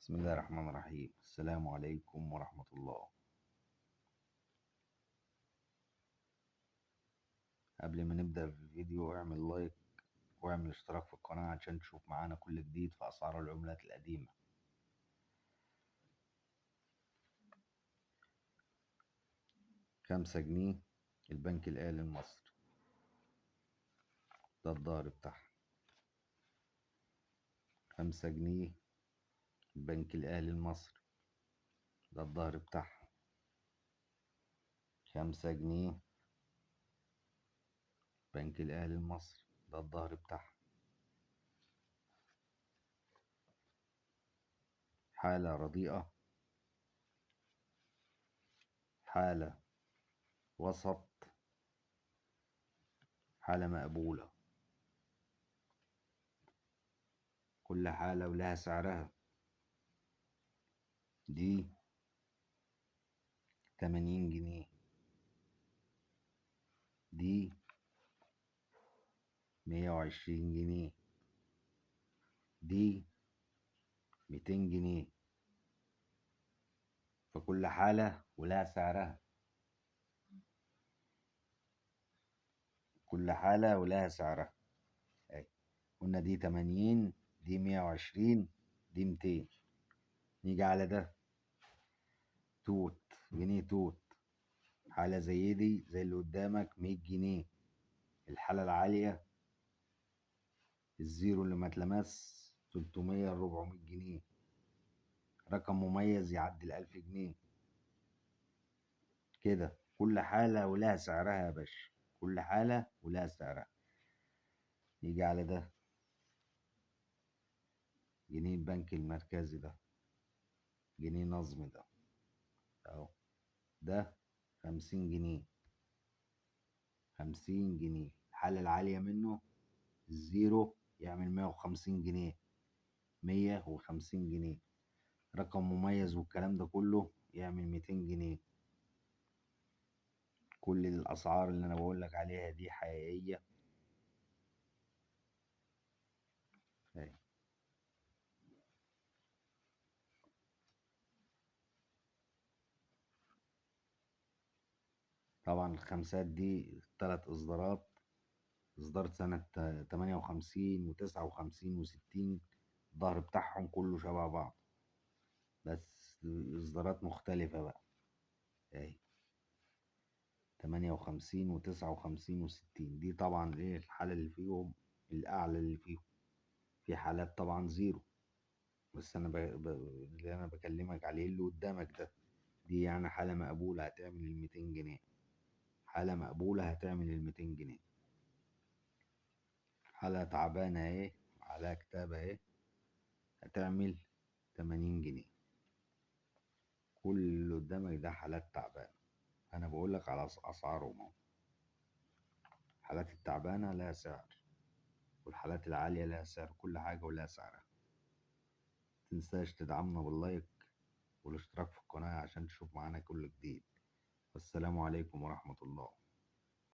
بسم الله الرحمن الرحيم. السلام عليكم ورحمة الله. قبل ما نبدأ في الفيديو اعمل لايك واعمل اشتراك في القناة عشان تشوف معانا كل جديد في أسعار العملات القديمة. 5 جنيه البنك الأهلي المصري، ده الظهر بتاعها. 5 جنيه البنك الأهلي المصري، ده الظهر بتاعها. 5 جنيه البنك الأهلي المصري، ده الظهر بتاعها. حالة رديئة، حالة وسط، حالة مقبولة. كل حالة ولها سعرها. دي 80 جنيه، دي 120 جنيه، دي 200 جنيه. فكل حالة ولها سعرها، كل حالة ولها سعرها. اهي قلنا دي 80، دي 120، دي 200. نيجي على ده توت، جنيه توت. حالة زي دي زي اللي قدامك 100 جنيه. الحالة العالية الزيرو اللي ما اتلمس 300 400 جنيه. رقم مميز يعدي 1000 جنيه. كده كل حالة ولها سعرها يا باشا، كل حالة ولها سعرها. يجي على ده جنيه البنك المركزي، ده جنيه نظمي، ده اهو، ده 50 جنيه. 50 جنيه الحالة العالية منه الزيرو يعمل 150 جنيه. 150 جنيه رقم مميز والكلام ده كله يعمل 200 جنيه. كل الأسعار اللي أنا بقولك عليها دي حقيقية. اهي طبعا الخمسات دي 3 إصدارات. إصدار سنة 58 و59 و60، الظهر بتاعهم كله شبه بعض بس إصدارات مختلفة بقى. اهي 58 و59 و60 دي طبعا ايه الحالة اللي فيهم الأعلى اللي فيهم. في حالات طبعا زيرو، بس اللي أنا بكلمك عليه اللي قدامك ده، دي يعني حالة مقبولة هتعمل 200 جنيه. حالة مقبولة هتعمل 200 جنيه. حالة تعبانة اهي على كتاب اهي هتعمل 80 جنيه. كل اللي قدامك ده حالات تعبانة، أنا بقولك على أسعارهم اهو. الحالات التعبانة لها سعر، والحالات العالية لها سعر. كل حاجة ولها سعرها. متنساش تدعمنا باللايك والاشتراك في القناة عشان تشوف معانا كل جديد. والسلام عليكم ورحمة الله.